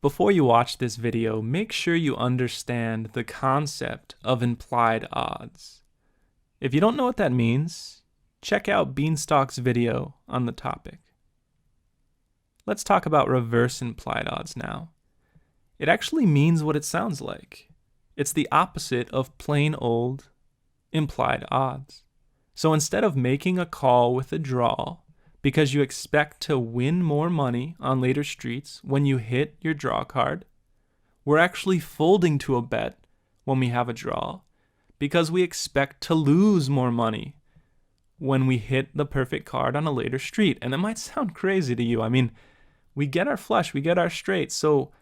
Before you watch this video, make sure you understand the concept of implied odds. If you don't know what that means, check out Beanstalk's video on the topic. Let's talk about reverse implied odds now. It actually means what it sounds like. It's the opposite of plain old implied odds. So instead of making a call with a draw, because you expect to win more money on later streets when you hit your draw card, we're actually folding to a bet when we have a draw because we expect to lose more money when we hit the perfect card on a later street. And that might sound crazy to you. I mean, we get our flush, we get our straight, so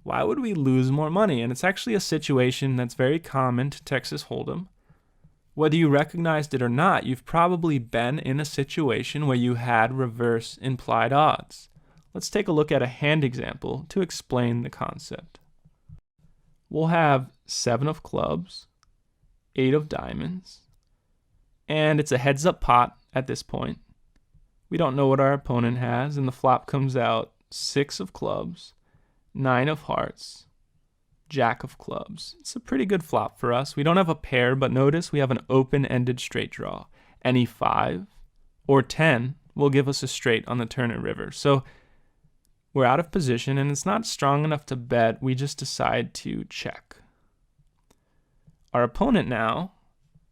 why would we lose more money? And it's actually a situation that's very common to Texas Hold'em. Whether you recognized it or not, you've probably been in a situation where you had reverse implied odds. Let's take a look at a hand example to explain the concept. We'll have 7 of clubs, 8 of diamonds, and it's a heads-up pot at this point. We don't know what our opponent has, and the flop comes out 6 of clubs, 9 of hearts, Jack of clubs. It's a pretty good flop for us. We don't have a pair, but notice we have an open-ended straight draw. Any 5 or 10 will give us a straight on the turn and river. So we're out of position, and it's not strong enough to bet. We just decide to check. Our opponent now,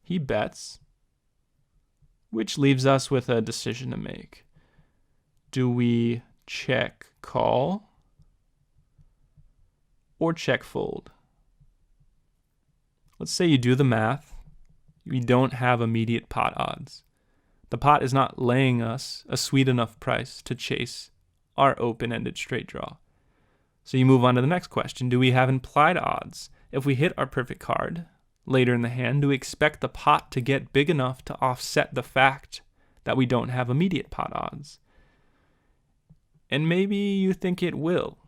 he bets, which leaves us with a decision to make. Do we check call or check fold? Let's say you do the math. We don't have immediate pot odds. The pot is not laying us a sweet enough price to chase our open-ended straight draw. So you move on to the next question. Do we have implied odds? If we hit our perfect card later in the hand, do we expect the pot to get big enough to offset the fact that we don't have immediate pot odds? And maybe you think it will.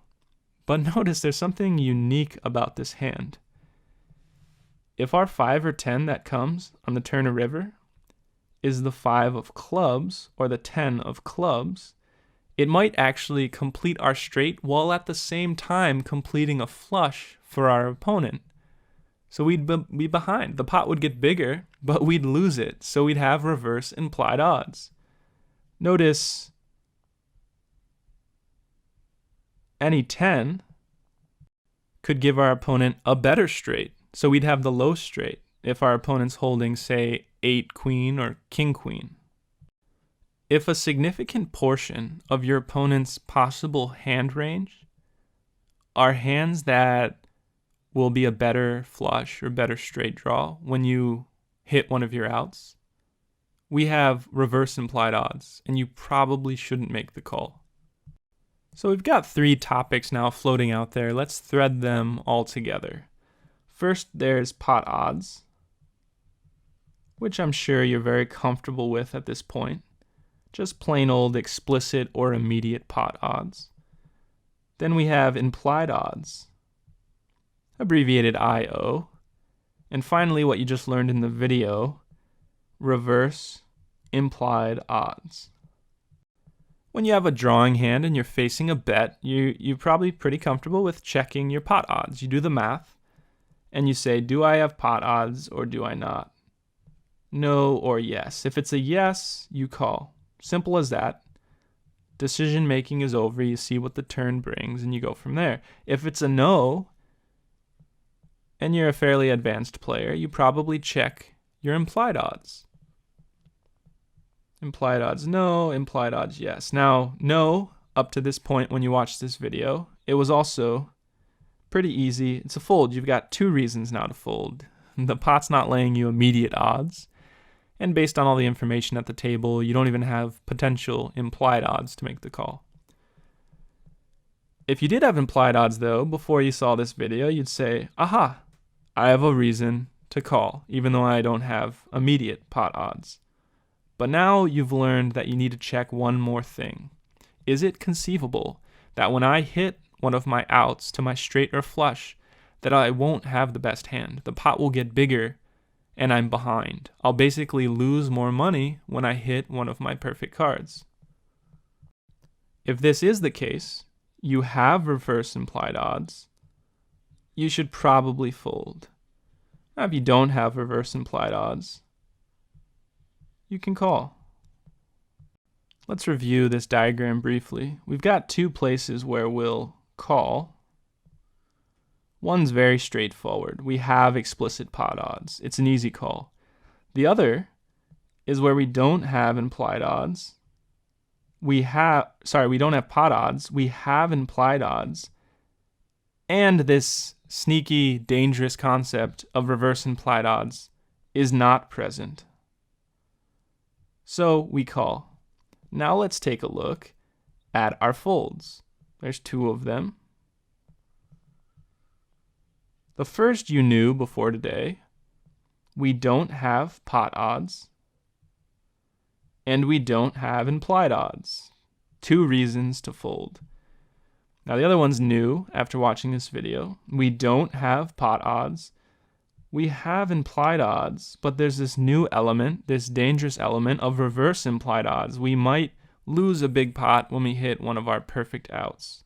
But notice there's something unique about this hand. If our 5 or 10 that comes on the turn or river is the 5 of clubs or the 10 of clubs, it might actually complete our straight while at the same time completing a flush for our opponent. So we'd be behind. The pot would get bigger, but we'd lose it. So we'd have reverse implied odds. Notice any 10 could give our opponent a better straight. So we'd have the low straight if our opponent's holding, say, 8 queen or king queen. If a significant portion of your opponent's possible hand range are hands that will be a better flush or better straight draw when you hit one of your outs, we have reverse implied odds, and you probably shouldn't make the call. So we've got 3 topics now floating out there. Let's thread them all together. First, there's pot odds, which I'm sure you're very comfortable with at this point. Just plain old explicit or immediate pot odds. Then we have implied odds, abbreviated IO. And finally, what you just learned in the video, reverse implied odds. When you have a drawing hand and you're facing a bet, you're probably pretty comfortable with checking your pot odds. You do the math and you say, do I have pot odds or do I not? No or yes. If it's a yes, you call. Simple as that. Decision making is over. You see what the turn brings and you go from there. If it's a no and you're a fairly advanced player, you probably check your implied odds. Implied odds no, implied odds yes. Now, no, up to this point when you watch this video, it was also pretty easy. It's a fold. You've got 2 reasons now to fold. The pot's not laying you immediate odds, and based on all the information at the table, you don't even have potential implied odds to make the call. If you did have implied odds though, before you saw this video, you'd say, aha, I have a reason to call, even though I don't have immediate pot odds. But now you've learned that you need to check one more thing. Is it conceivable that when I hit one of my outs to my straight or flush, that I won't have the best hand? The pot will get bigger and I'm behind. I'll basically lose more money when I hit one of my perfect cards. If this is the case, you have reverse implied odds, you should probably fold. Now, if you don't have reverse implied odds, you can call. Let's review this diagram briefly. We've got two places where we'll call. One's very straightforward. We have explicit pot odds. It's an easy call. The other is where we don't have implied odds. We don't have pot odds. We have implied odds. And this sneaky, dangerous concept of reverse implied odds is not present. So we call. Now let's take a look at our folds. There's two of them. The first you knew before today. We don't have pot odds. And we don't have implied odds. Two reasons to fold. Now the other one's new after watching this video. We don't have pot odds. We have implied odds, but there's this new element, this dangerous element of reverse implied odds. We might lose a big pot when we hit one of our perfect outs.